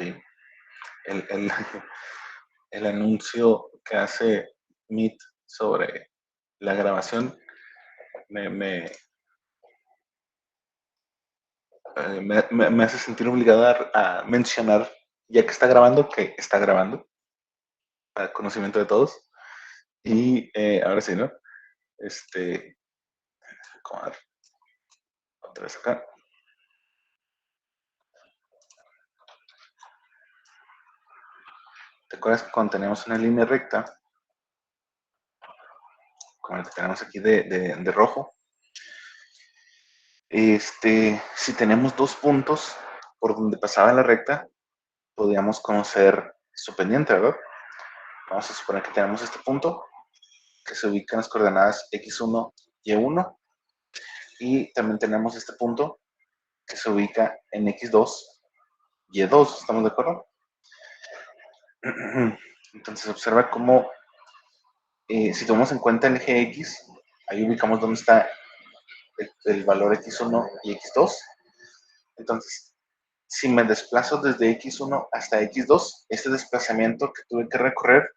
Ok. El, el, el anuncio que hace Meet sobre la grabación me hace sentir obligada a mencionar, ya que está grabando, que está grabando, para conocimiento de todos. Y ahora sí, ¿no? Acomodar otra vez acá. ¿Te acuerdas que cuando tenemos una línea recta, como la que tenemos aquí de rojo, si tenemos dos puntos por donde pasaba la recta, podíamos conocer su pendiente, ¿verdad? Vamos a suponer que tenemos este punto que se ubica en las coordenadas x1, y1, y también tenemos este punto que se ubica en x2, y2, ¿estamos de acuerdo? Entonces observa cómo, si tomamos en cuenta el eje x, ahí ubicamos dónde está el valor x1 y x2. Entonces, si me desplazo desde x1 hasta x2, este desplazamiento que tuve que recorrer,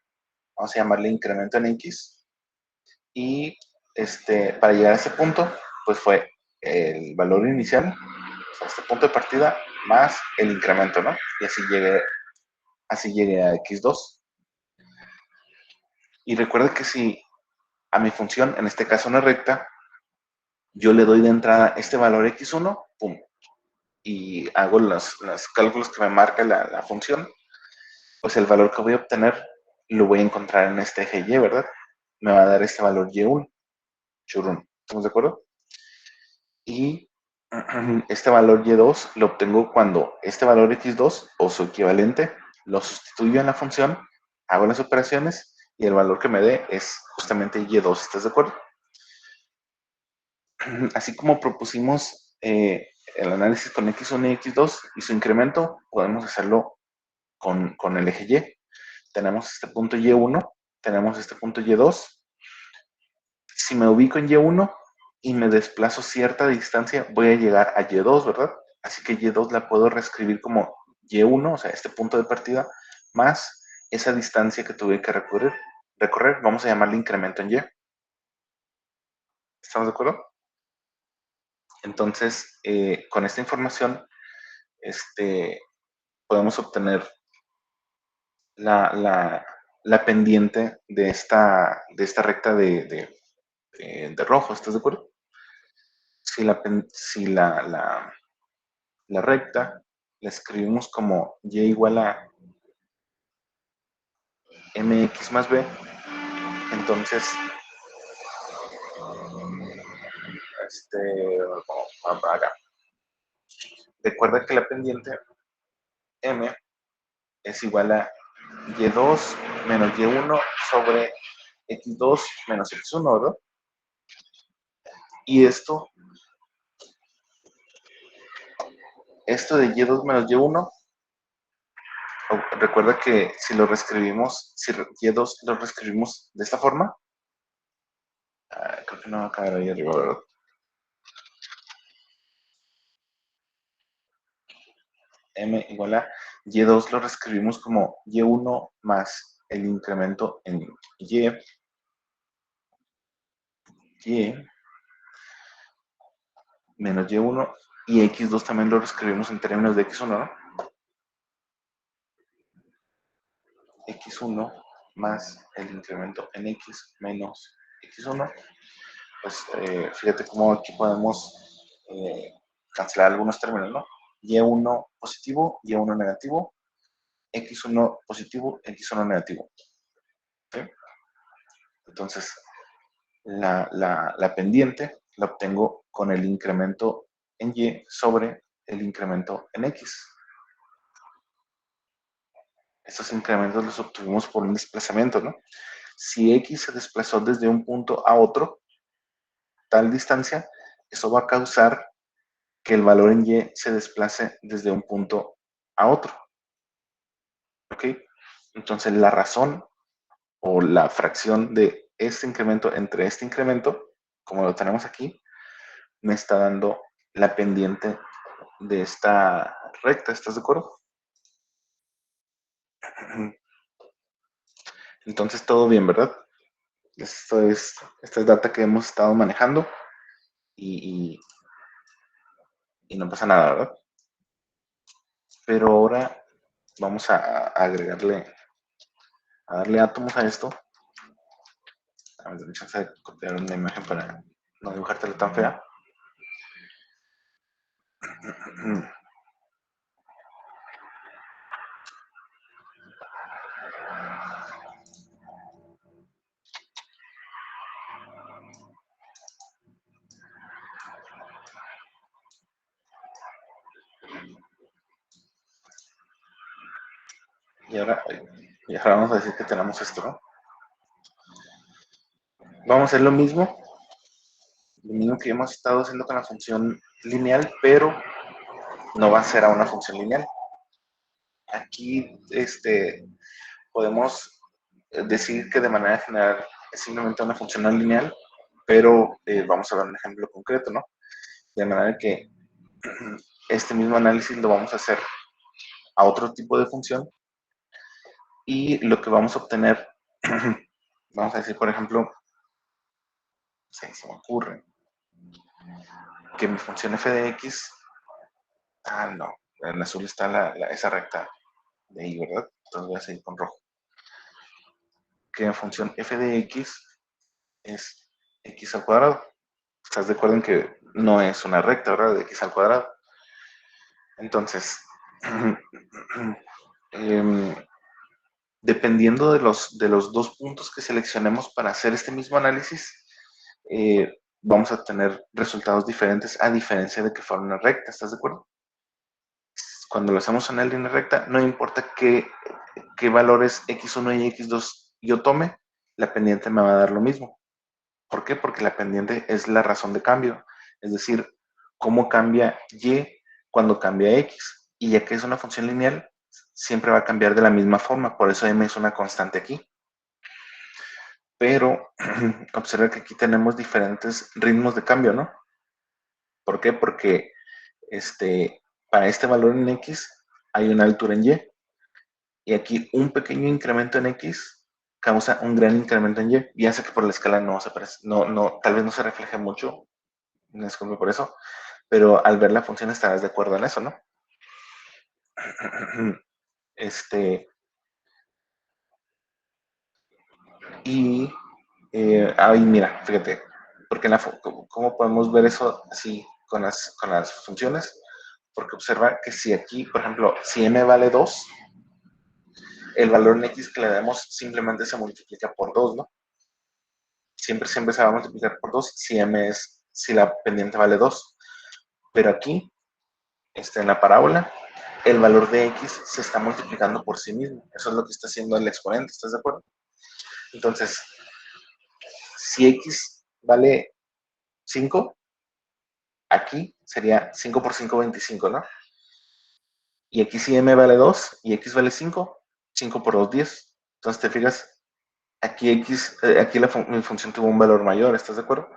vamos a llamarle incremento en x, y para llegar a ese punto, pues fue el valor inicial, o sea, este punto de partida, más el incremento, ¿no? Y así llegué a x2. Y recuerda que si a mi función, en este caso una recta, yo le doy de entrada este valor x1, pum, y hago los cálculos que me marca la función, pues el valor que voy a obtener lo voy a encontrar en este eje y, ¿verdad? Me va a dar este valor y1, churrón. ¿Estamos de acuerdo? Y este valor y2 lo obtengo cuando este valor x2 o su equivalente lo sustituyo en la función, hago las operaciones y el valor que me dé es justamente y2. ¿Estás de acuerdo? Así como propusimos el análisis con x1 y x2 y su incremento, podemos hacerlo con el eje y. Tenemos este punto y1, tenemos este punto y2. Si me ubico en y1 y me desplazo cierta distancia, voy a llegar a y2, ¿verdad? Así que y2 la puedo reescribir como y1, o sea, este punto de partida, más esa distancia que tuve que recorrer, vamos a llamarle incremento en y. ¿Estamos de acuerdo? Entonces, con esta información, podemos obtener la pendiente de esta recta de rojo. ¿Estás de acuerdo? Si la recta la escribimos como y igual a mx más b, entonces, acá. Recuerda que la pendiente m es igual a y2 menos y1 sobre x2 menos x1, ¿verdad? Y esto de y2 menos y1, recuerda que si y2 lo reescribimos de esta forma, creo que no va a caer ahí arriba, ¿verdad? M igual a y2 lo reescribimos como y1 más el incremento en y menos y1, y x2 también lo reescribimos en términos de x1, ¿no? x1 más el incremento en x menos x1, pues fíjate cómo aquí podemos cancelar algunos términos, ¿no? Y1 positivo, Y1 negativo, X1 positivo, X1 negativo. ¿Sí? Entonces, la pendiente la obtengo con el incremento en Y sobre el incremento en X. Estos incrementos los obtuvimos por un desplazamiento, ¿no? Si X se desplazó desde un punto a otro, tal distancia, eso va a causar que el valor en Y se desplace desde un punto a otro. ¿Ok? Entonces la razón o la fracción de este incremento entre este incremento, como lo tenemos aquí, me está dando la pendiente de esta recta. ¿Estás de acuerdo? Entonces todo bien, ¿verdad? Esta es data que hemos estado manejando y, y no pasa nada, ¿verdad? Pero ahora vamos a agregarle, a darle átomos a esto. A ver, dame chance de copiar una imagen para no dibujártela tan fea. Y ahora, y ahora vamos a decir que tenemos esto, ¿no? Vamos a hacer lo mismo que hemos estado haciendo con la función lineal, pero no va a ser a una función lineal. Aquí podemos decir que de manera general es simplemente una función no lineal, pero vamos a ver un ejemplo concreto, ¿no? De manera que este mismo análisis lo vamos a hacer a otro tipo de función y lo que vamos a obtener, vamos a decir, por ejemplo, se me ocurre que mi función f de x, no, en azul está esa recta de ahí, ¿verdad? Entonces voy a seguir con rojo. Que la función f de x es x al cuadrado. ¿Estás de acuerdo en que no es una recta, ¿verdad? De x al cuadrado. Entonces, dependiendo de los dos puntos que seleccionemos para hacer este mismo análisis, vamos a tener resultados diferentes a diferencia de que fuera una recta. ¿Estás de acuerdo? Cuando lo hacemos en una línea recta, no importa qué valores x1 y x2 yo tome, la pendiente me va a dar lo mismo. ¿Por qué? Porque la pendiente es la razón de cambio. Es decir, cómo cambia y cuando cambia x. Y ya que es una función lineal, siempre va a cambiar de la misma forma. Por eso m es una constante aquí. Pero observa que aquí tenemos diferentes ritmos de cambio, ¿no? ¿Por qué? Porque para este valor en x hay una altura en y. Y aquí un pequeño incremento en x causa un gran incremento en y. Ya sé que por la escala tal vez no se refleje mucho, me disculpo por eso, pero al ver la función estarás de acuerdo en eso, ¿no? Y ahí mira, fíjate, porque ¿cómo podemos ver eso así con las funciones? Porque observa que si aquí, por ejemplo, si m vale 2, el valor en x que le demos simplemente se multiplica por 2, ¿no? Siempre se va a multiplicar por 2 si la pendiente vale 2. Pero aquí, en la parábola, el valor de x se está multiplicando por sí mismo. Eso es lo que está haciendo el exponente, ¿estás de acuerdo? Entonces, si x vale 5, aquí sería 5 por 5, 25, ¿no? Y aquí si m vale 2 y x vale 5, 5 por 2, 10. Entonces, te fijas, aquí mi función tuvo un valor mayor, ¿estás de acuerdo?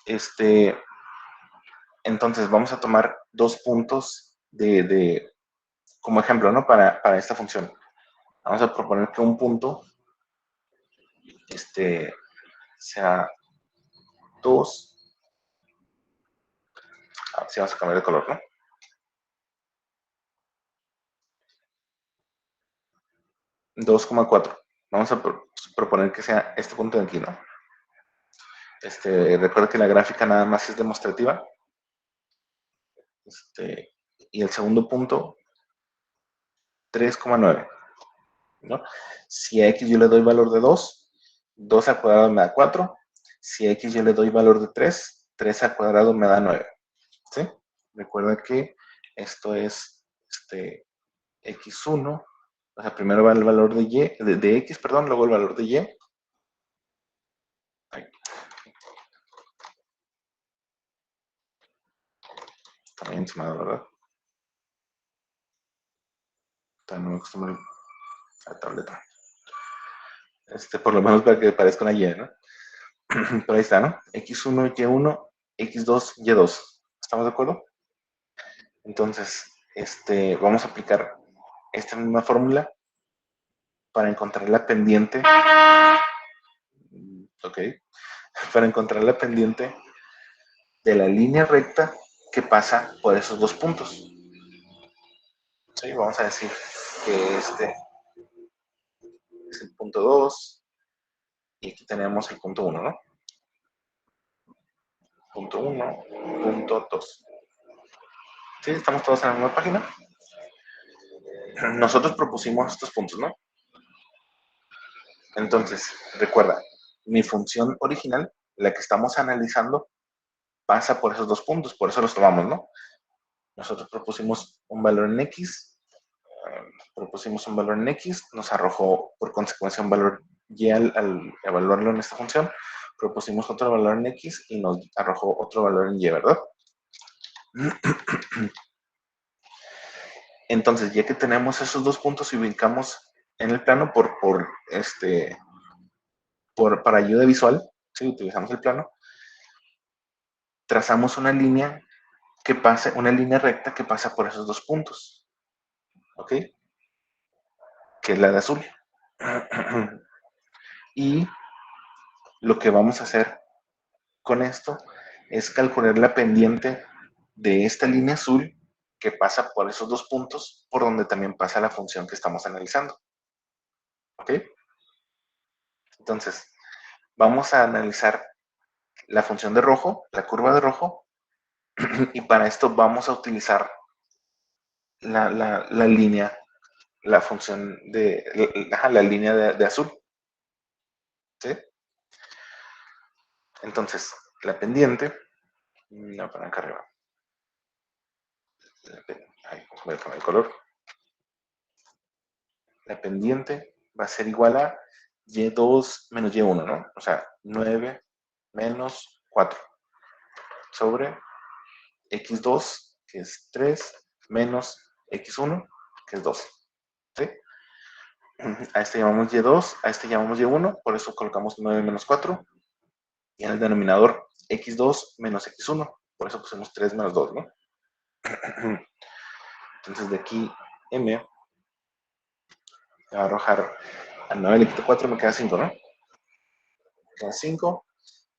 Este, entonces, vamos a tomar dos puntos como ejemplo, ¿no? Para esta función. Vamos a proponer que un punto sea 2. Si vamos a cambiar de color, ¿no? 2,4. Vamos a proponer que sea este punto de aquí, ¿no? Recuerda que la gráfica nada más es demostrativa. Y el segundo punto, 3,9, ¿no? Si a x yo le doy valor de 2, 2 al cuadrado me da 4. Si a x yo le doy valor de 3, 3 al cuadrado me da 9. ¿Sí? Recuerda que esto es x1. O sea, primero va el valor de x, perdón, luego el valor de y. Ay, está bien encima, ¿verdad? No me acostumbro a la tableta. Por lo menos para que parezca una y, ¿no? Pero ahí está, ¿no? x1, y1, x2, y2. ¿Estamos de acuerdo? Entonces, vamos a aplicar esta misma fórmula para encontrar la pendiente. Ok. Para encontrar la pendiente de la línea recta que pasa por esos dos puntos. ¿Sí? Vamos a decir que este es el punto 2 y aquí tenemos el punto 1, ¿no? Punto 1, punto 2. ¿Sí? Estamos todos en la misma página. Nosotros propusimos estos puntos, ¿no? Entonces, recuerda, mi función original, la que estamos analizando, pasa por esos dos puntos, por eso los tomamos, ¿no? Nosotros propusimos un valor en X, nos arrojó por consecuencia un valor Y al evaluarlo en esta función, propusimos otro valor en X y nos arrojó otro valor en Y, ¿verdad? Entonces, ya que tenemos esos dos puntos y ubicamos en el plano para ayuda visual, ¿sí? Utilizamos el plano, trazamos una línea una línea recta que pasa por esos dos puntos, ¿ok? Que es la de azul. Y lo que vamos a hacer con esto es calcular la pendiente de esta línea azul que pasa por esos dos puntos, por donde también pasa la función que estamos analizando, ¿ok? Entonces, vamos a analizar la función de rojo, la curva de rojo, y para esto vamos a utilizar la línea, la función la línea de azul, ¿sí? Entonces, la pendiente, no, para acá arriba, ahí, voy a poner el color, la pendiente va a ser igual a y2 menos y1, ¿no? O sea, 9 menos 4 sobre x2, que es 3, menos x1, que es 2, ¿sí? A este llamamos y2, a este llamamos y1, por eso colocamos 9 menos 4, y en el denominador x2 menos x1, por eso pusimos 3 menos 2, ¿no? Entonces de aquí m va a arrojar a 9 le quito 4, me queda 5, ¿no? Me queda 5,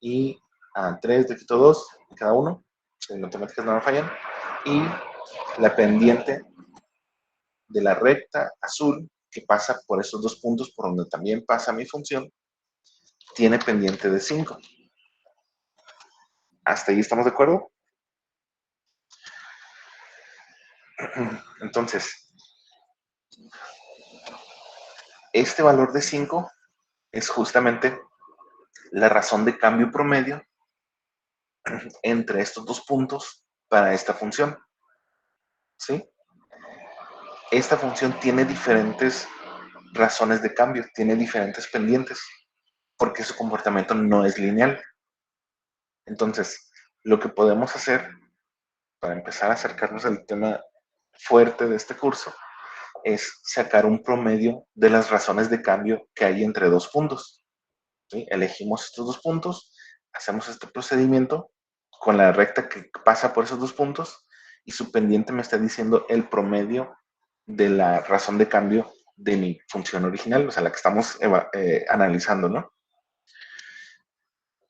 y a 3 le quito 2, me queda 1, en matemáticas no me fallan, y la pendiente de la recta azul que pasa por esos dos puntos por donde también pasa mi función, tiene pendiente de 5. ¿Hasta ahí estamos de acuerdo? Entonces, este valor de 5 es justamente la razón de cambio promedio entre estos dos puntos para esta función, ¿sí? Esta función tiene diferentes razones de cambio, tiene diferentes pendientes, porque su comportamiento no es lineal. Entonces, lo que podemos hacer para empezar a acercarnos al tema fuerte de este curso es sacar un promedio de las razones de cambio que hay entre dos puntos, ¿sí? Elegimos estos dos puntos, hacemos este procedimiento con la recta que pasa por esos dos puntos y su pendiente me está diciendo el promedio de la razón de cambio de mi función original, o sea, la que estamos analizando, ¿no?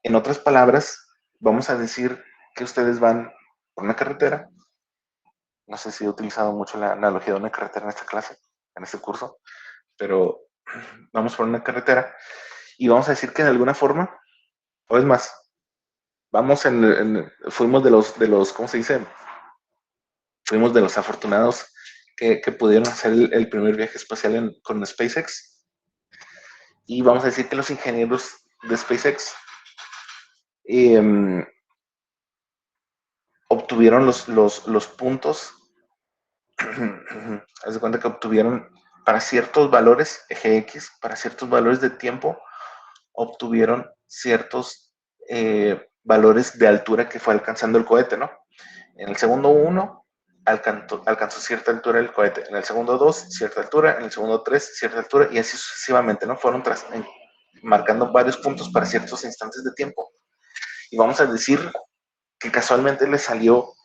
En otras palabras, vamos a decir que ustedes van por una carretera. No sé si he utilizado mucho la analogía de una carretera en esta clase, en este curso, pero vamos por una carretera y vamos a decir que de alguna forma, o es más, fuimos de los, ¿cómo se dice? Fuimos de los afortunados que pudieron hacer el primer viaje espacial con SpaceX. Y vamos a decir que los ingenieros de SpaceX obtuvieron los puntos, haz de cuenta que obtuvieron para ciertos valores, eje X, para ciertos valores de tiempo, obtuvieron ciertos valores de altura que fue alcanzando el cohete, ¿no? En el segundo 1 alcanzó cierta altura el cohete, en el segundo 2 cierta altura, en el segundo 3 cierta altura y así sucesivamente, ¿no? Fueron marcando varios puntos para ciertos instantes de tiempo. Y vamos a decir que casualmente le salió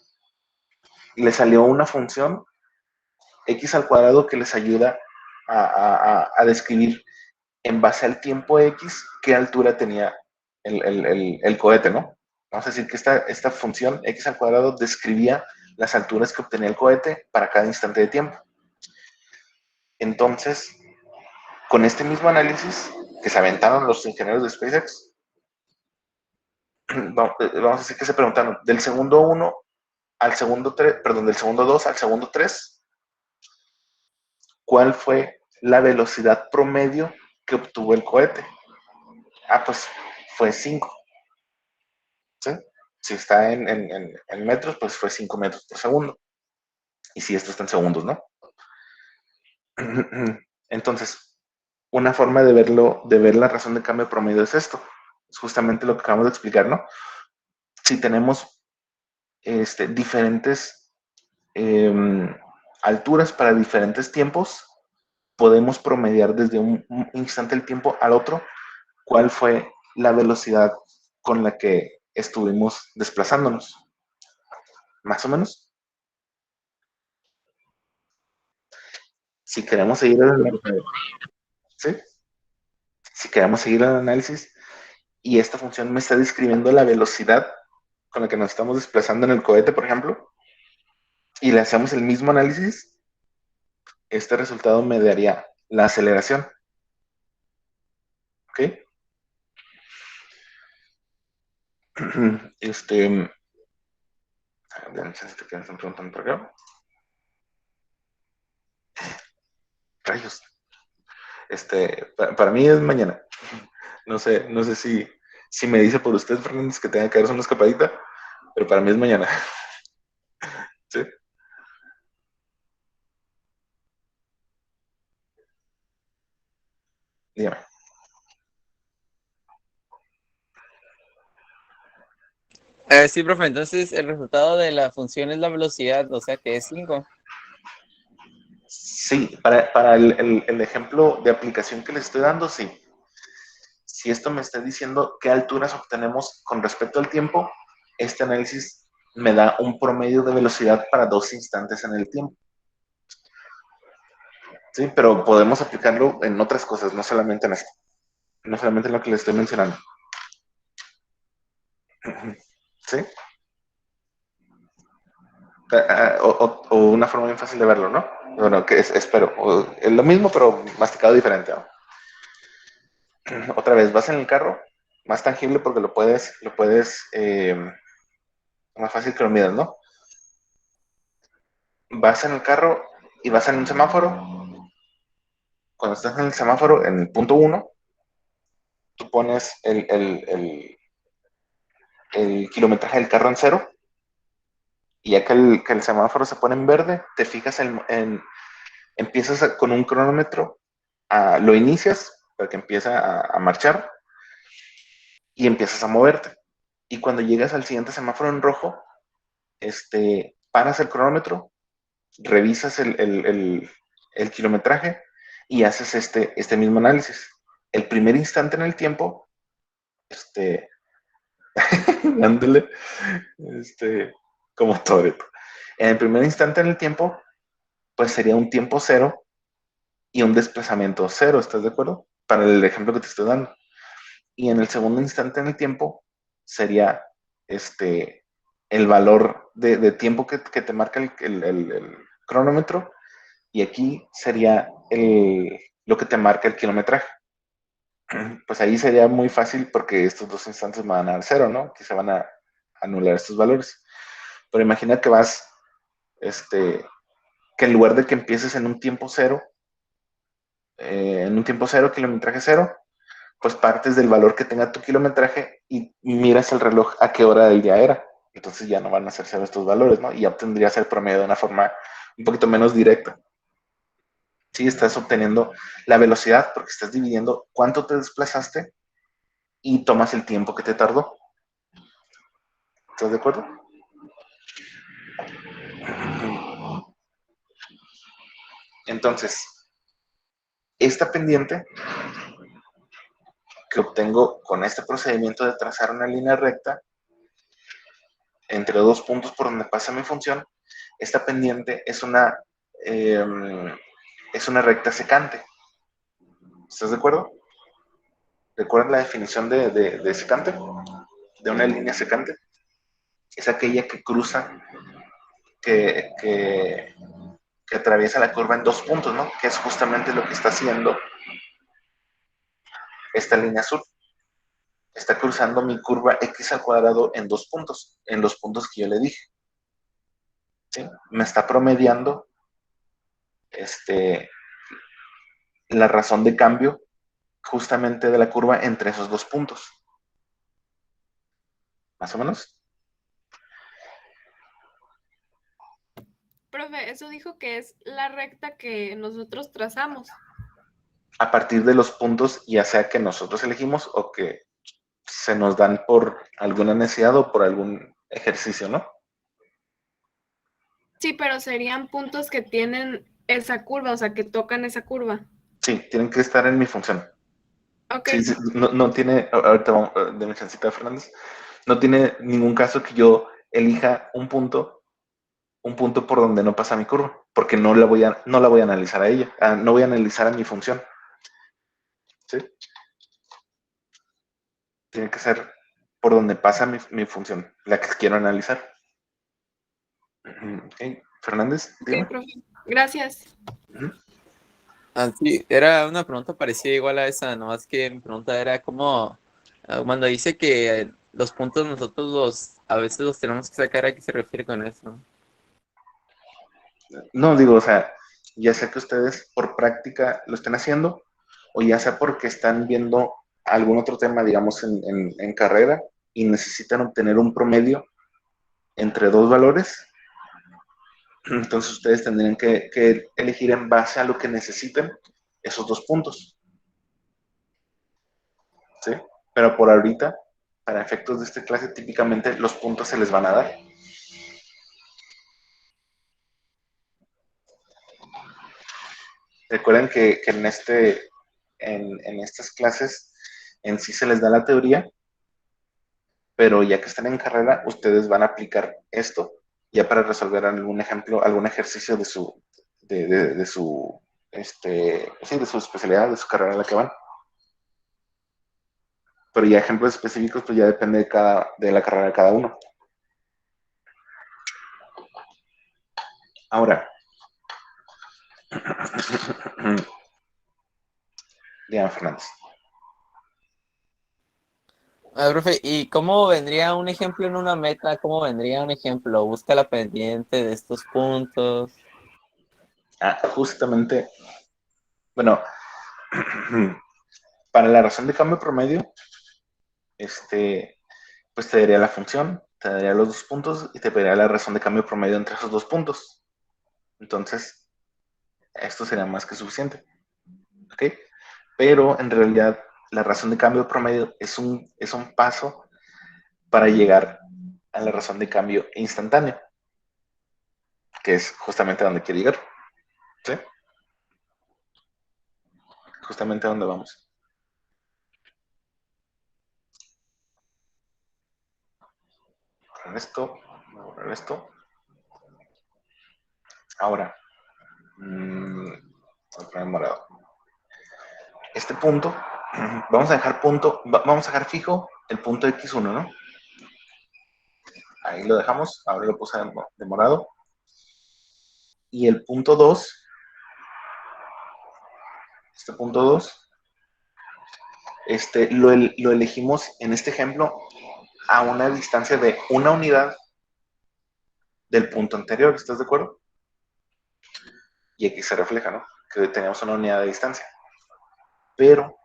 una función x al cuadrado que les ayuda a describir en base al tiempo X qué altura tenía el cohete, ¿no? Vamos a decir que esta función X al cuadrado describía las alturas que obtenía el cohete para cada instante de tiempo. Entonces, con este mismo análisis que se aventaron los ingenieros de SpaceX, vamos a decir que se preguntaron del segundo 1 al segundo 3, perdón, del segundo 2 al segundo 3, ¿cuál fue la velocidad promedio que obtuvo el cohete? Ah, pues fue 5. ¿Sí? Si está en metros, pues fue 5 metros por segundo. Y si esto está en segundos, ¿no? Entonces, una forma de verlo, de ver la razón de cambio promedio es esto. Es justamente lo que acabamos de explicar, ¿no? Si tenemos diferentes alturas para diferentes tiempos, podemos promediar desde un instante del tiempo al otro cuál fue la velocidad con la que estuvimos desplazándonos. Más o menos. Si queremos seguir el, ¿sí? Si queremos seguir el análisis y esta función me está describiendo la velocidad con la que nos estamos desplazando en el cohete, por ejemplo, y le hacemos el mismo análisis, este resultado me daría la aceleración. ¿Ok? No sé si te están preguntando por acá. Rayos. Para mí es mañana. No sé si me dice por usted, Fernández, que tenga que darse una escapadita, pero para mí es mañana. ¿Sí? Dígame. Sí, profe, entonces el resultado de la función es la velocidad, o sea que es 5. Sí, para el ejemplo de aplicación que les estoy dando, sí. Si esto me está diciendo qué alturas obtenemos con respecto al tiempo, este análisis me da un promedio de velocidad para 2 instantes en el tiempo. Sí, pero podemos aplicarlo en otras cosas, no solamente en esto, no solamente en lo que les estoy mencionando. ¿Sí? O una forma bien fácil de verlo, ¿no? Bueno, que espero. Es lo mismo, pero masticado diferente, ¿no? Otra vez, vas en el carro, más tangible porque más fácil que lo midas, ¿no? Vas en el carro y vas en un semáforo. Cuando estás en el semáforo, en el punto 1, tú pones el kilometraje del carro en 0, y ya que el semáforo se pone en verde, te fijas empiezas con un cronómetro, lo inicias para que empiece a marchar y empiezas a moverte. Y cuando llegas al siguiente semáforo en rojo, paras el cronómetro, revisas el kilometraje y haces este mismo análisis. El primer instante en el tiempo, dándole, como Toreto. En el primer instante en el tiempo, pues sería un tiempo cero y un desplazamiento cero, ¿estás de acuerdo? Para el ejemplo que te estoy dando. Y en el segundo instante en el tiempo sería el valor de tiempo que te marca el cronómetro, y aquí sería lo que te marca el kilometraje. Pues ahí sería muy fácil porque estos 2 instantes van a dar cero, ¿no? Que se van a anular estos valores. Pero imagina que vas, que en lugar de que empieces en un tiempo cero, kilometraje cero, pues partes del valor que tenga tu kilometraje y miras el reloj a qué hora del día era. Entonces ya no van a ser cero estos valores, ¿no? Y ya obtendrías el promedio de una forma un poquito menos directa. Sí, estás obteniendo la velocidad porque estás dividiendo cuánto te desplazaste y tomas el tiempo que te tardó. ¿Estás de acuerdo? Entonces, esta pendiente que obtengo con este procedimiento de trazar una línea recta entre dos puntos por donde pasa mi función, esta pendiente eh, es una recta secante. ¿Estás de acuerdo? ¿Recuerdan la definición de secante? De una línea secante. Es aquella que cruza, que, que, que atraviesa la curva en dos puntos, ¿no? Que es justamente lo que está haciendo esta línea azul. Está cruzando mi curva x al cuadrado en los puntos que yo le dije. ¿Sí? Me está promediando la razón de cambio justamente de la curva entre esos dos puntos. ¿Más o menos? Profe, eso dijo que es la recta que nosotros trazamos. A partir de los puntos, ya sea que nosotros elegimos o que se nos dan por alguna necesidad o por algún ejercicio, ¿no? Sí, pero serían puntos que tienen esa curva, o sea, que tocan esa curva. Sí, tienen que estar en mi función. Ok, Sí, sí, no tiene, ahorita vamos, de mi chancita Fernández, no tiene ningún caso que yo elija un punto por donde no pasa mi curva, porque no la voy a analizar a ella, no voy a analizar a mi función. ¿Sí? Tiene que ser por donde pasa mi función, la que quiero analizar. Okay. Fernández, ok, dime. profe. Gracias. Ah, sí, era una pregunta parecida igual a esa, nomás que mi pregunta era cómo, cuando dice que los puntos nosotros a veces los tenemos que sacar, ¿a qué se refiere con eso? No, digo, o sea, ya sea que ustedes por práctica lo estén haciendo, o ya sea porque están viendo algún otro tema, digamos, en carrera y necesitan obtener un promedio entre dos valores, entonces ustedes tendrían que elegir en base a lo que necesiten esos dos puntos. ¿Sí? Pero por ahorita, para efectos de esta clase, típicamente los puntos se les van a dar. Recuerden que en estas clases en sí se les da la teoría, pero ya que están en carrera, ustedes van a aplicar esto ya para resolver algún ejemplo, algún ejercicio de su, sí, de su especialidad, de su carrera en la que van. Pero ya ejemplos específicos, pues ya depende de la carrera de cada uno. Ahora, Diana Fernández. Profe, ¿y cómo vendría un ejemplo en una meta? ¿Cómo vendría un ejemplo? Busca la pendiente de estos puntos. Justamente, bueno, para la razón de cambio promedio, pues te daría la función, te daría los dos puntos y te daría la razón de cambio promedio entre esos dos puntos. Entonces, esto sería más que suficiente. ¿Ok? Pero en realidad, la razón de cambio promedio es un paso para llegar a la razón de cambio instantáneo, que es justamente a donde quiero llegar. ¿Sí? Justamente a donde vamos. Borrar esto, borrar esto. Ahora, voy a poner morado. Este punto, vamos a dejar vamos a dejar fijo el punto X1, ¿no? Ahí lo dejamos, ahora lo puse de morado. Y el punto 2, este punto 2, lo elegimos en este ejemplo a una distancia de una unidad del punto anterior, ¿estás de acuerdo? Y aquí se refleja, ¿no? Que tenemos una unidad de distancia. Pero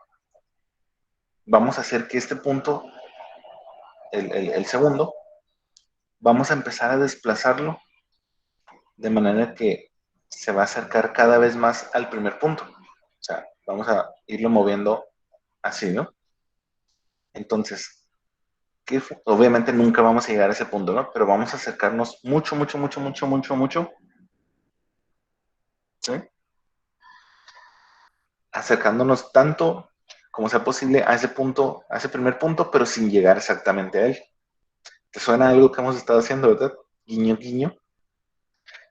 vamos a hacer que este punto, el segundo, vamos a empezar a desplazarlo de manera que se va a acercar cada vez más al primer punto. O sea, vamos a irlo moviendo así, ¿no? Entonces, obviamente nunca vamos a llegar a ese punto, ¿no? Pero vamos a acercarnos mucho, mucho, mucho, mucho, mucho, mucho. ¿Sí? Acercándonos tanto como sea posible a ese punto, a ese primer punto, pero sin llegar exactamente a él. ¿Te suena algo que hemos estado haciendo, verdad? Guiño, guiño.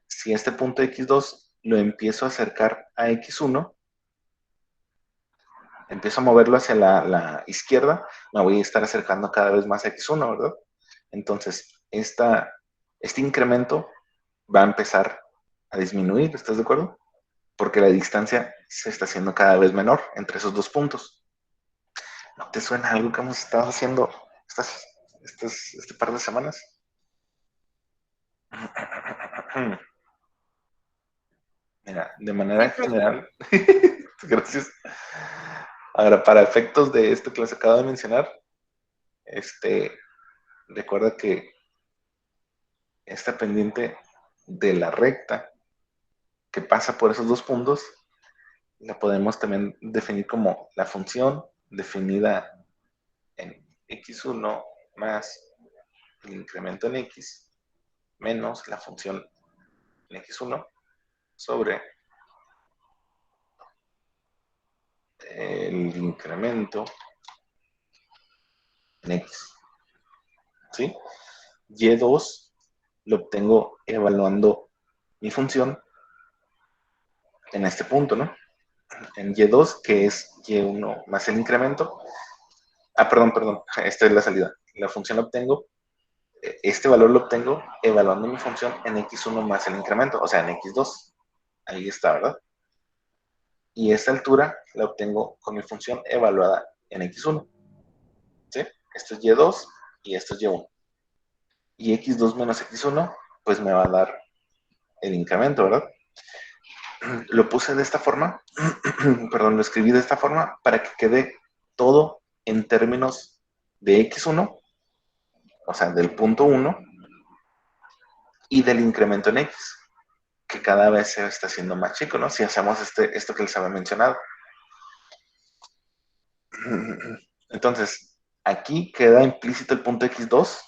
Si este punto X2 lo empiezo a acercar a x1, empiezo a moverlo hacia la izquierda, me voy a estar acercando cada vez más a x1, ¿verdad? Entonces, este incremento va a empezar a disminuir, ¿estás de acuerdo? Porque la distancia se está haciendo cada vez menor entre esos dos puntos. ¿No te suena algo que hemos estado haciendo este par de semanas? Mira, de manera Sí, profe. general, gracias. Ahora, para efectos de esto que les acabo de mencionar, recuerda que esta pendiente de la recta que pasa por esos dos puntos, la podemos también definir como la función definida en x1 más el incremento en x menos la función en x1 sobre el incremento en x. ¿Sí? Y2 lo obtengo evaluando mi función en este punto, ¿no? En Y2, que es Y1 más el incremento. Perdón, esta es la salida. La función la obtengo, este valor lo obtengo evaluando mi función en X1 más el incremento, o sea, en X2. Ahí está, ¿verdad? Y esta altura la obtengo con mi función evaluada en X1. ¿Sí? Esto es Y2 y esto es Y1. Y X2 menos X1, pues me va a dar el incremento, ¿verdad? Lo puse de esta forma, perdón, lo escribí de esta forma para que quede todo en términos de x1, o sea, del punto 1, y del incremento en x, que cada vez se está haciendo más chico, ¿no? Si hacemos esto que les había mencionado. Entonces, aquí queda implícito el punto x2,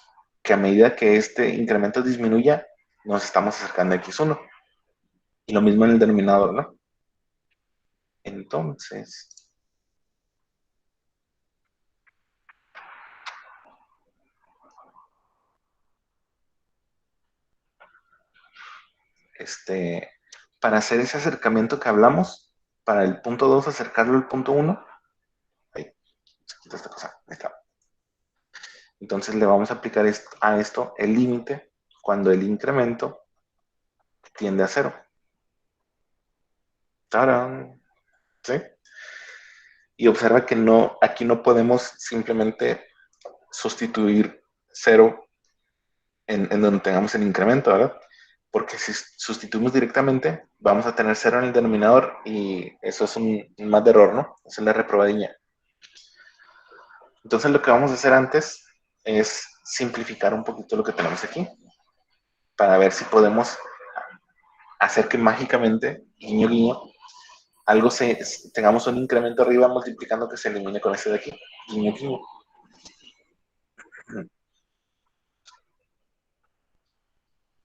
que a medida que este incremento disminuya, nos estamos acercando a x1. Y lo mismo en el denominador, ¿no? Entonces, para hacer ese acercamiento que hablamos, para el punto 2 acercarlo al punto 1, ahí, se quita esta cosa, ahí está. Entonces le vamos a aplicar a esto el límite cuando el incremento tiende a 0. ¡Tarán! ¿Sí? Y observa que no, aquí no podemos simplemente sustituir 0 en donde tengamos el incremento, ¿verdad? Porque si sustituimos directamente, vamos a tener 0 en el denominador y eso es un más de error, ¿no? Esa es la reprobadilla. Entonces lo que vamos a hacer antes es simplificar un poquito lo que tenemos aquí para ver si podemos hacer que mágicamente, guiño, guiño, tengamos un incremento arriba multiplicando que se elimine con este de aquí. Guiño, guiño.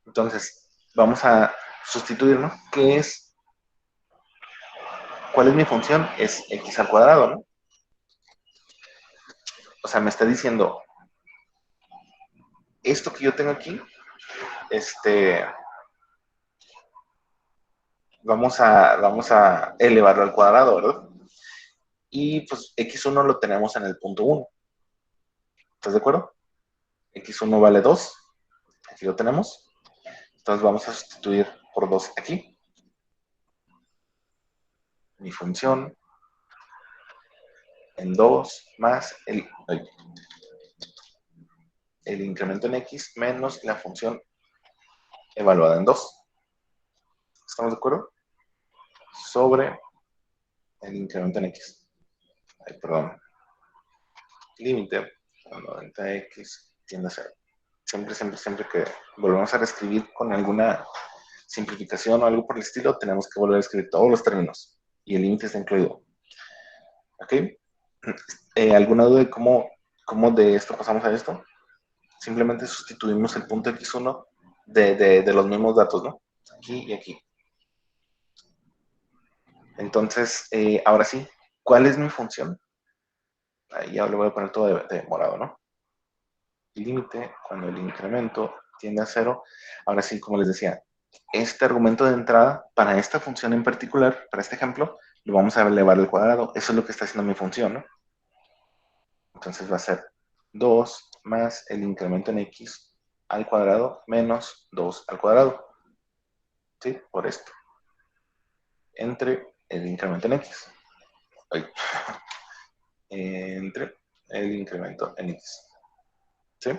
Entonces, vamos a sustituir, ¿no? ¿Cuál es mi función? Es x al cuadrado, ¿no? O sea, me está diciendo, esto que yo tengo aquí, vamos a elevarlo al cuadrado, ¿verdad? Y pues x1 lo tenemos en el punto 1. ¿Estás de acuerdo? X1 vale 2. Aquí lo tenemos. Entonces vamos a sustituir por 2 aquí. Mi función en 2 más el incremento en x menos la función evaluada en 2. ¿Estamos de acuerdo? Sobre el incremento en x. Ay, perdón. Límite cuando 90x tiende a 0. Siempre que volvemos a reescribir con alguna simplificación o algo por el estilo, tenemos que volver a escribir todos los términos y el límite está incluido. ¿Ok? ¿Alguna duda de cómo de esto pasamos a esto? Simplemente sustituimos el punto x1 de los mismos datos, ¿no? Aquí y aquí. Entonces, ahora sí, ¿cuál es mi función? Ahí ya le voy a poner todo de morado, ¿no? Límite cuando el incremento tiende a 0. Ahora sí, como les decía, este argumento de entrada para esta función en particular, para este ejemplo, lo vamos a elevar al cuadrado. Eso es lo que está haciendo mi función, ¿no? Entonces va a ser 2 más el incremento en x al cuadrado menos 2 al cuadrado. ¿Sí? Por esto. Entre el incremento en x. Ay. Entre el incremento en x. ¿Sí?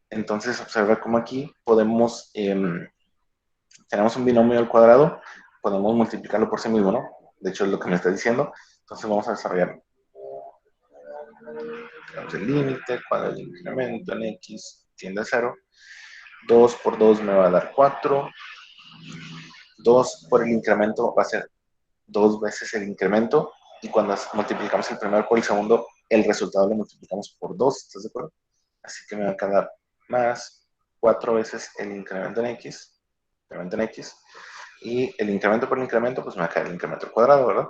Entonces observa cómo aquí podemos, tenemos un binomio al cuadrado, podemos multiplicarlo por sí mismo, ¿no? De hecho es lo que me está diciendo. Entonces vamos a desarrollarlo. Tenemos el límite cuando el incremento en x tiende a 0. 2 por 2 me va a dar 4. 2 por el incremento va a ser 2 veces el incremento. Y cuando multiplicamos el primero por el segundo, el resultado lo multiplicamos por 2. ¿Estás de acuerdo? Así que me va a quedar más 4 veces el incremento en x. Incremento en x. Y el incremento por el incremento, pues me va a quedar el incremento al cuadrado, ¿verdad?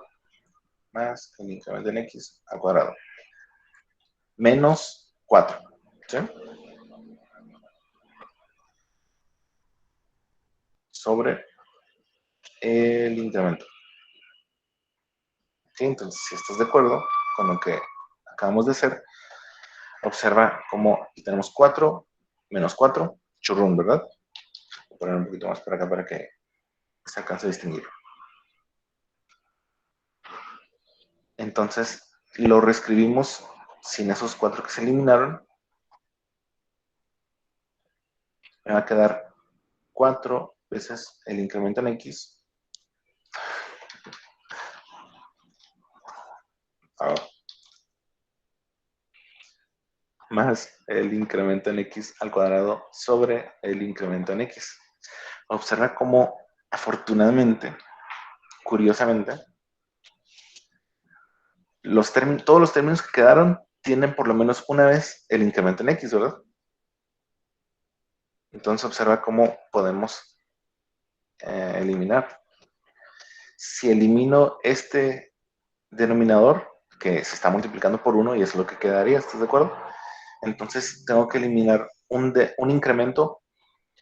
Más el incremento en x al cuadrado. Menos 4. ¿Sí? Sobre el incremento. ¿Sí? Entonces, si estás de acuerdo con lo que acabamos de hacer, observa cómo tenemos 4 menos 4, churrón, ¿verdad? Voy a poner un poquito más para acá para que se alcance a distinguir. Entonces, lo reescribimos sin esos 4 que se eliminaron. Me va a quedar 4 veces el incremento en x. Más el incremento en x al cuadrado sobre el incremento en x. Observa cómo, afortunadamente, curiosamente, todos los términos que quedaron tienen por lo menos una vez el incremento en x, ¿verdad? Entonces observa cómo podemos eliminar. Si elimino este denominador, que se está multiplicando por 1 y es lo que quedaría, ¿estás de acuerdo? Entonces tengo que eliminar un incremento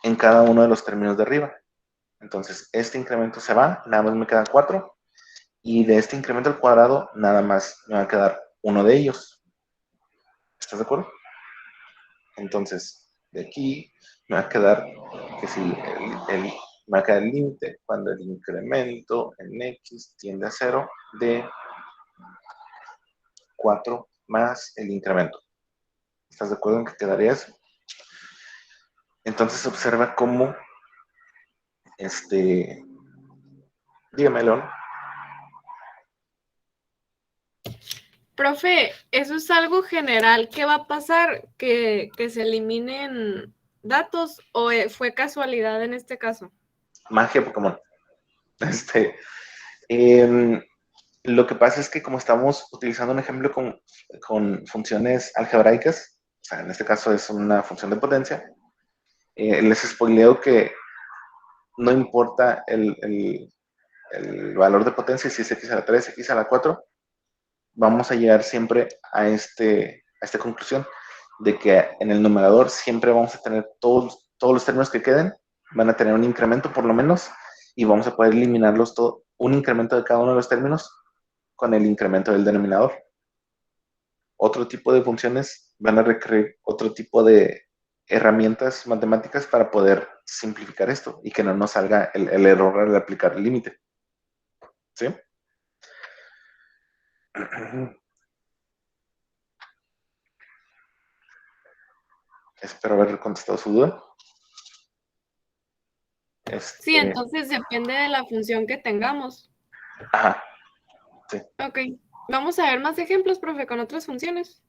en cada uno de los términos de arriba. Entonces este incremento se va, nada más me queda 4, y de este incremento al cuadrado nada más me va a quedar uno de ellos. ¿Estás de acuerdo? Entonces, de aquí me va a quedar que si me va a quedar el límite cuando el incremento en x tiende a 0 de 4 más el incremento. ¿Estás de acuerdo en que quedaría eso? Entonces observa cómo, dígame, León. Profe, ¿eso es algo general? ¿Qué va a pasar? ¿Que se eliminen datos o fue casualidad en este caso? Magia Pokémon. Em, lo que pasa es que como estamos utilizando un ejemplo con funciones algebraicas, o sea, en este caso es una función de potencia, les spoileo que no importa el valor de potencia, si es x a la 3, x a la 4, vamos a llegar siempre a esta conclusión de que en el numerador siempre vamos a tener todos los términos que queden, van a tener un incremento por lo menos, y vamos a poder eliminarlos todo, un incremento de cada uno de los términos con el incremento del denominador. Otro tipo de funciones van a requerir otro tipo de herramientas matemáticas para poder simplificar esto y que no nos salga el error al aplicar el límite. ¿Sí? Espero haber contestado su duda. Sí, entonces depende de la función que tengamos. Ajá, sí. Ok, vamos a ver más ejemplos, profe, con otras funciones.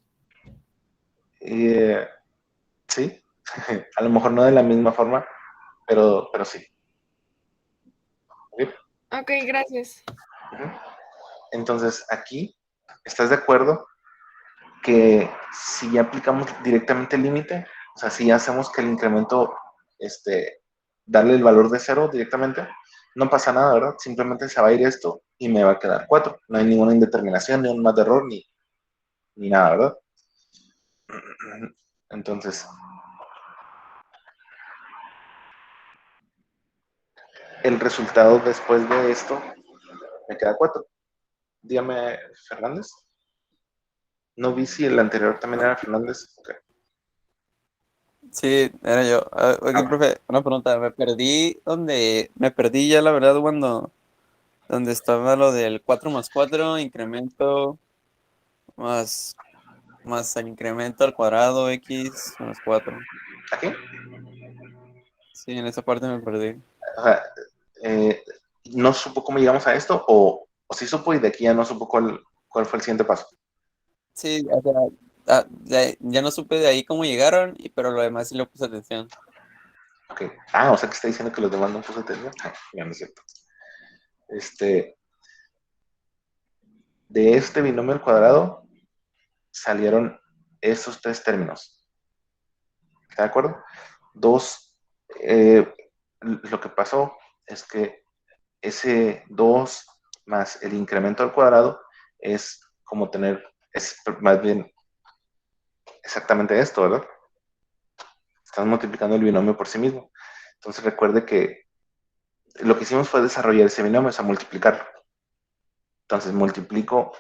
Sí, a lo mejor no de la misma forma, pero sí. ¿Sí? Ok, gracias. Entonces, aquí, ¿estás de acuerdo que si ya aplicamos directamente el límite, o sea, si ya hacemos que el incremento, darle el valor de 0 directamente, no pasa nada, ¿verdad? Simplemente se va a ir esto y me va a quedar 4. No hay ninguna indeterminación, ni un más de error, ni nada, ¿verdad? Entonces, el resultado después de esto me queda 4. Dígame, Fernández. No vi si el anterior también era Fernández. Okay. Sí, era yo. Oye, profe, una pregunta. Me perdí ya la verdad donde estaba lo del 4 más 4 incremento más, más el incremento al cuadrado X más 4. ¿Aquí? Sí, en esa parte me perdí. O sea, ¿no supo cómo llegamos a esto? ¿O sí supo y de aquí ya no supo cuál fue el siguiente paso? Sí, o sea, ya no supe de ahí cómo llegaron, pero lo demás sí le puse atención. Ok. O sea que está diciendo que los demás no puso atención. Ya no es cierto. De este binomio al cuadrado salieron esos 3 términos. ¿Está de acuerdo? Lo que pasó es que ese 2 más el incremento al cuadrado es como es más bien exactamente esto, ¿verdad? Estamos multiplicando el binomio por sí mismo. Entonces recuerde que lo que hicimos fue desarrollar ese binomio, o sea, multiplicarlo. Entonces multiplico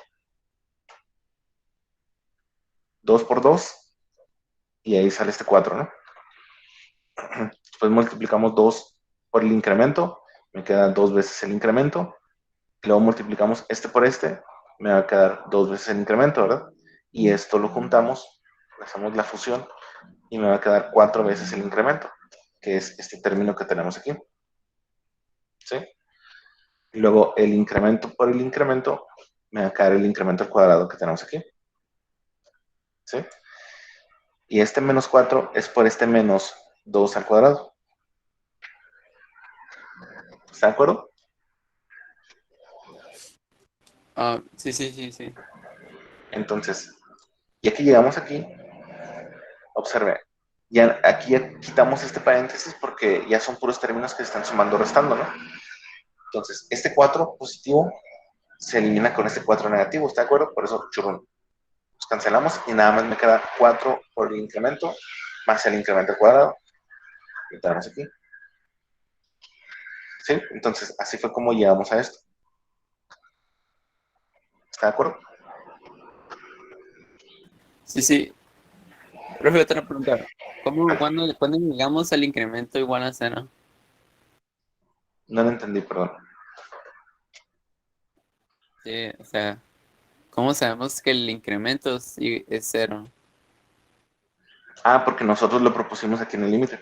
2 por 2 y ahí sale este 4, ¿no? Después multiplicamos 2 por el incremento, me queda 2 veces el incremento. Y luego multiplicamos este por este, me va a quedar 2 veces el incremento, ¿verdad? Y esto lo juntamos, hacemos la fusión y me va a quedar 4 veces el incremento, que es este término que tenemos aquí. ¿Sí? Y luego el incremento por el incremento me va a quedar el incremento al cuadrado que tenemos aquí. ¿Sí? Y este menos 4 es por este menos 2 al cuadrado. ¿Está de acuerdo? Ah, sí, sí, sí, sí. Entonces, ya que llegamos aquí, observe, ya aquí ya quitamos este paréntesis porque ya son puros términos que se están sumando o restando, ¿no? Entonces, este 4 positivo se elimina con este 4 negativo, ¿está de acuerdo? Por eso, churrón. Los cancelamos y nada más me queda 4 por el incremento más el incremento al cuadrado. Lo tenemos aquí. ¿Sí? Entonces, así fue como llegamos a esto. ¿Está de acuerdo? Sí, sí. Profe, otra pregunta. ¿Cuándo llegamos al incremento igual a cero? No lo entendí, perdón. Sí, o sea, ¿cómo sabemos que el incremento sí es cero? Porque nosotros lo propusimos aquí en el límite.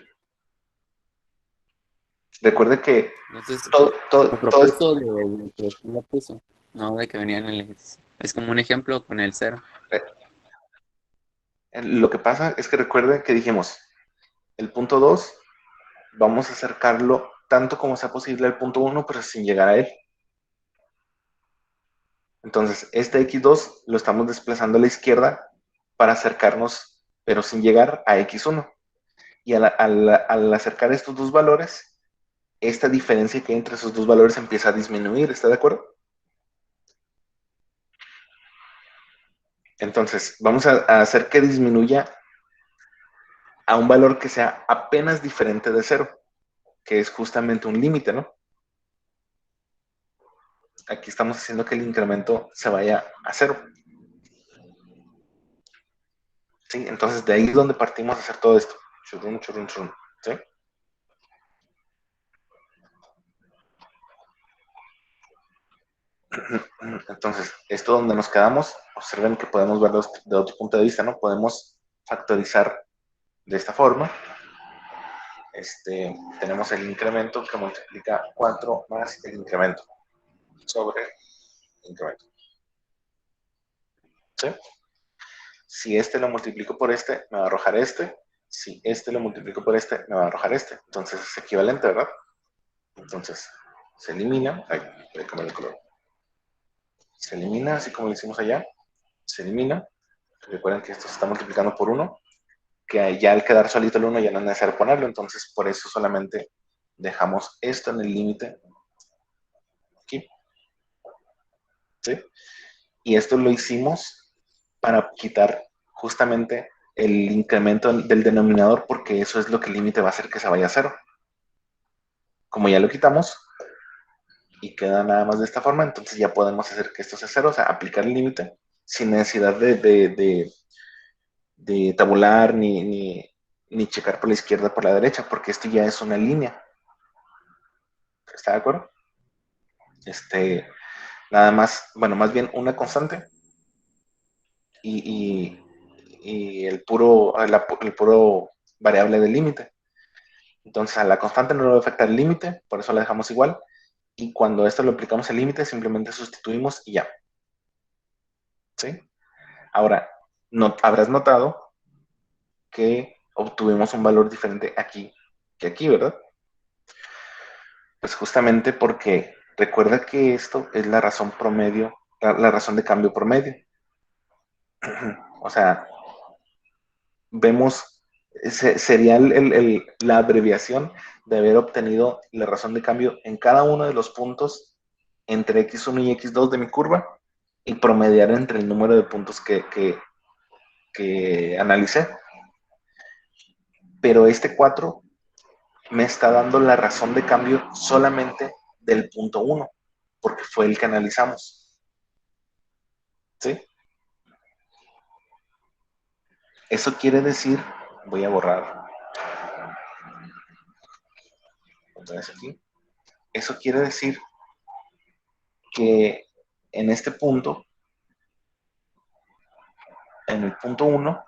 Recuerde que Entonces, lo todo esto, propuso de que sí lo puso, no de que venía en el ejercicio. Es como un ejemplo con el cero. lo que pasa es que recuerde que dijimos, el punto 2 vamos a acercarlo tanto como sea posible al punto 1, pero sin llegar a él. Entonces, este x2 lo estamos desplazando a la izquierda para acercarnos, pero sin llegar a x1. Y al acercar estos dos valores, esta diferencia que hay entre esos dos valores empieza a disminuir, ¿está de acuerdo? Entonces, vamos a hacer que disminuya a un valor que sea apenas diferente de cero, que es justamente un límite, ¿no? Aquí estamos haciendo que el incremento se vaya a cero. ¿Sí? Entonces, de ahí es donde partimos a hacer todo esto. Churrun, churrun, churrun. ¿Sí? Entonces, esto donde nos quedamos, observen que podemos verlo de otro punto de vista, ¿no? Podemos factorizar de esta forma. Tenemos el incremento que multiplica 4 más el incremento sobre el incremento. ¿Sí? Si este lo multiplico por este, me va a arrojar este. Si este lo multiplico por este, me va a arrojar este. Entonces es equivalente, ¿verdad? Entonces se elimina. Ay, voy a cambiar el color. Se elimina, así como lo hicimos allá. Se elimina. Recuerden que esto se está multiplicando por 1. Que ya al quedar solito el 1 ya no es necesario ponerlo. Entonces por eso solamente dejamos esto en el límite aquí. ¿Sí? Y esto lo hicimos para quitar justamente el incremento del denominador porque eso es lo que el límite va a hacer que se vaya a cero. Como ya lo quitamos, y queda nada más de esta forma, entonces ya podemos hacer que esto sea 0, o sea, aplicar el límite sin necesidad de tabular ni checar por la izquierda o por la derecha, porque esto ya es una línea. ¿Está de acuerdo? Nada más, bueno, más bien una constante y el puro variable del límite. Entonces a la constante no le va a afectar el límite, por eso la dejamos igual. Y cuando esto lo aplicamos al límite, simplemente sustituimos y ya. ¿Sí? Ahora, habrás notado que obtuvimos un valor diferente aquí que aquí, ¿verdad? Pues justamente porque recuerda que esto es la razón promedio, la razón de cambio promedio. O sea, vemos, sería la abreviación de haber obtenido la razón de cambio en cada uno de los puntos entre x1 y x2 de mi curva y promediar entre el número de puntos que analicé. Pero este 4 me está dando la razón de cambio solamente del punto 1, porque fue el que analizamos. ¿Sí? Eso quiere decir, voy a borrar otra vez aquí, eso quiere decir que en este punto, en el punto 1,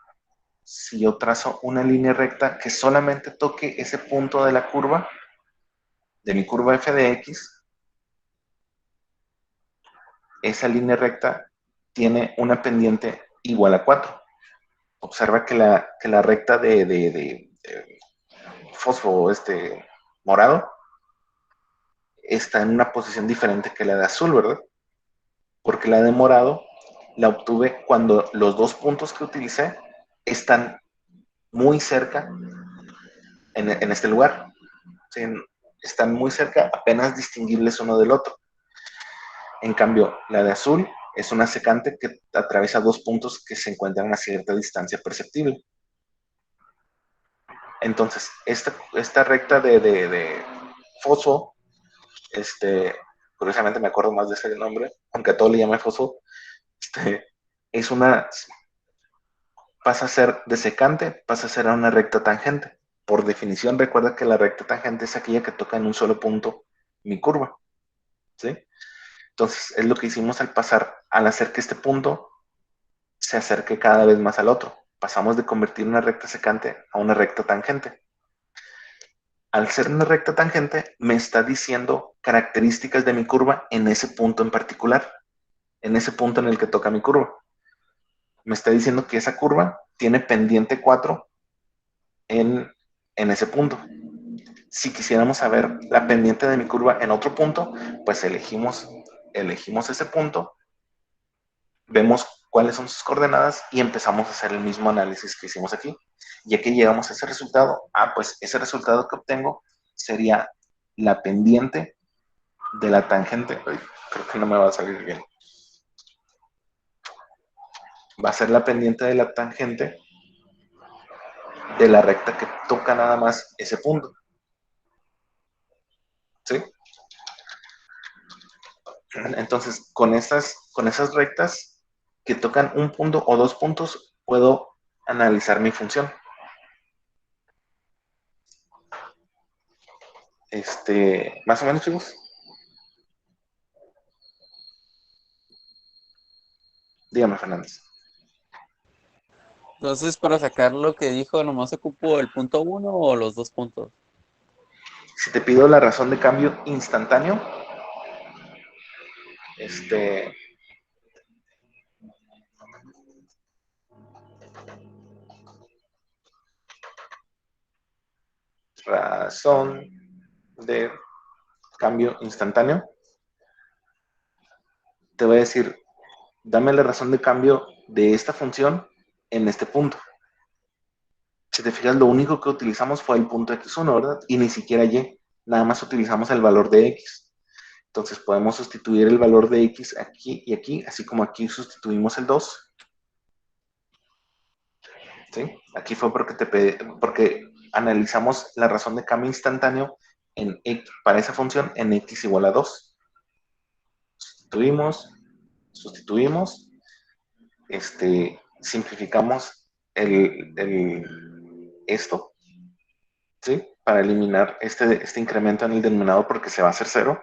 si yo trazo una línea recta que solamente toque ese punto de la curva, de mi curva f de x, esa línea recta tiene una pendiente igual a 4. Observa que la recta de fósforo morado está en una posición diferente que la de azul, ¿verdad? Porque la de morado la obtuve cuando los dos puntos que utilicé están muy cerca en este lugar. ¿Sí? Están muy cerca, apenas distinguibles uno del otro. En cambio, la de azul es una secante que atraviesa dos puntos que se encuentran a cierta distancia perceptible. Entonces, esta recta de fosfo, curiosamente me acuerdo más de ese nombre, aunque a todo le llame fosfo, es pasa a ser de secante, pasa a ser a una recta tangente. Por definición, recuerda que la recta tangente es aquella que toca en un solo punto mi curva. ¿Sí? Entonces, es lo que hicimos al hacer que este punto se acerque cada vez más al otro. Pasamos de convertir una recta secante a una recta tangente. Al ser una recta tangente, me está diciendo características de mi curva en ese punto en particular, en ese punto en el que toca mi curva. Me está diciendo que esa curva tiene pendiente 4 en ese punto. Si quisiéramos saber la pendiente de mi curva en otro punto, pues elegimos ese punto, vemos cuáles son sus coordenadas y empezamos a hacer el mismo análisis que hicimos aquí. Ya que llegamos a ese resultado, pues ese resultado que obtengo sería la pendiente de la tangente. Ay, creo que no me va a salir bien. Va a ser la pendiente de la tangente de la recta que toca nada más ese punto. ¿Sí? Entonces, con esas rectas que tocan un punto o dos puntos, puedo analizar mi función. Más o menos, chicos. Dígame, Fernández. Entonces, para sacar lo que dijo, nomás ocupo el punto 1 o los dos puntos. Si te pido la razón de cambio instantáneo, razón de cambio instantáneo, te voy a decir, dame la razón de cambio de esta función en este punto. Si te fijas, lo único que utilizamos fue el punto x1, ¿verdad? Y ni siquiera y, nada más utilizamos el valor de x. Entonces podemos sustituir el valor de x aquí y aquí, así como aquí sustituimos el 2. ¿Sí? Aquí fue porque analizamos la razón de cambio instantáneo para esa función en x igual a 2. sustituimos, simplificamos esto, ¿sí? Para eliminar este incremento en el denominador porque se va a hacer 0.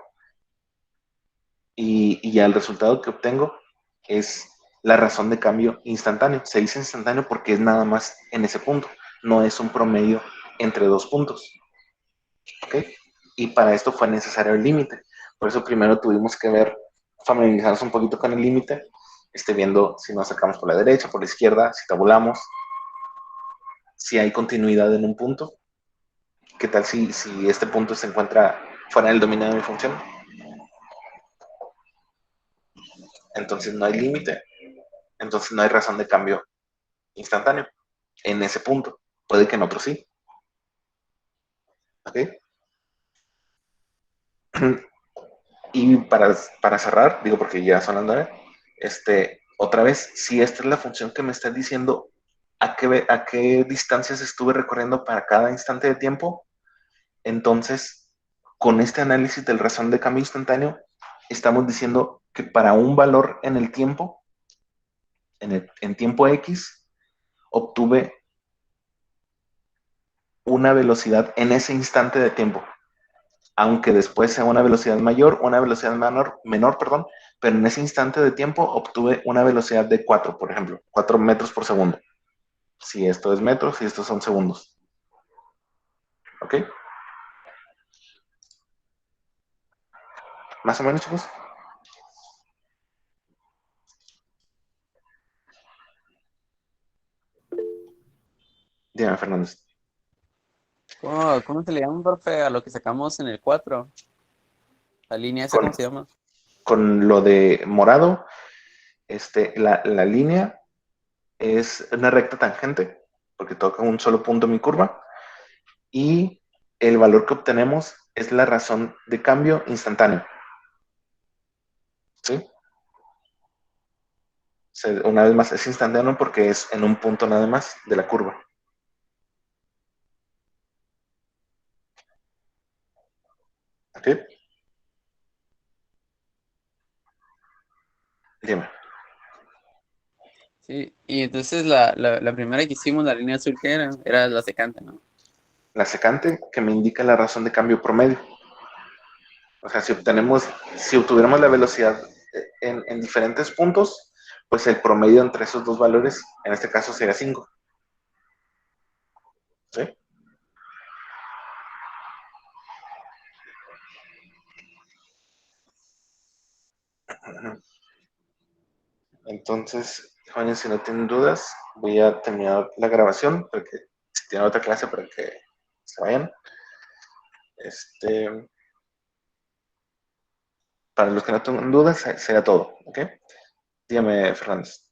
Y ya el resultado que obtengo es la razón de cambio instantáneo. Se dice instantáneo porque es nada más en ese punto, no es un promedio entre dos puntos. ¿Ok? Y para esto fue necesario el límite. Por eso primero tuvimos que familiarizarnos un poquito con el límite, viendo si nos sacamos por la derecha, por la izquierda, si tabulamos, si hay continuidad en un punto. ¿Qué tal si este punto se encuentra fuera del dominio de mi función? Entonces no hay límite, entonces no hay razón de cambio instantáneo en ese punto. Puede que en otro sí. ¿Ok? Y para cerrar, digo porque ya son las 9, otra vez, si esta es la función que me está diciendo a qué distancias estuve recorriendo para cada instante de tiempo, entonces con este análisis del razón de cambio instantáneo, estamos diciendo que para un valor en el tiempo, en tiempo X, obtuve una velocidad en ese instante de tiempo, aunque después sea una velocidad mayor, una velocidad menor, perdón, pero en ese instante de tiempo obtuve una velocidad de 4, por ejemplo, 4 metros por segundo. Si esto es metros y estos son segundos. ¿Ok? Más o menos, chicos. Dígame, Fernández. ¿Cómo se le llama, profe, a lo que sacamos en el 4? La línea esa, ¿cómo Con, se llama? con lo de morado, la línea es una recta tangente, porque toca un solo punto en mi curva, y el valor que obtenemos es la razón de cambio instantáneo. ¿Sí? Una vez más, es instantáneo porque es en un punto nada más de la curva. ¿Ok? Dime. Sí, y entonces la primera que hicimos, la línea azul, que era la secante, ¿no? La secante que me indica la razón de cambio promedio. O sea, si obtuviéramos la velocidad en diferentes puntos, pues el promedio entre esos dos valores, en este caso sería 5. ¿Sí? Entonces, jóvenes, si no tienen dudas, voy a terminar la grabación porque si tienen otra clase para que se vayan. Para los que no tengan dudas, será todo. ¿Ok? Dígame, Fernández.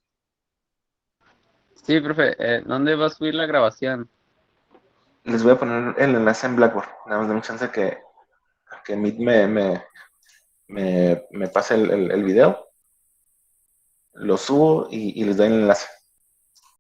Sí, profe, ¿dónde va a subir la grabación? Les voy a poner el enlace en Blackboard. Nada más de chance que Meet me pase el video. Lo subo y les doy el enlace.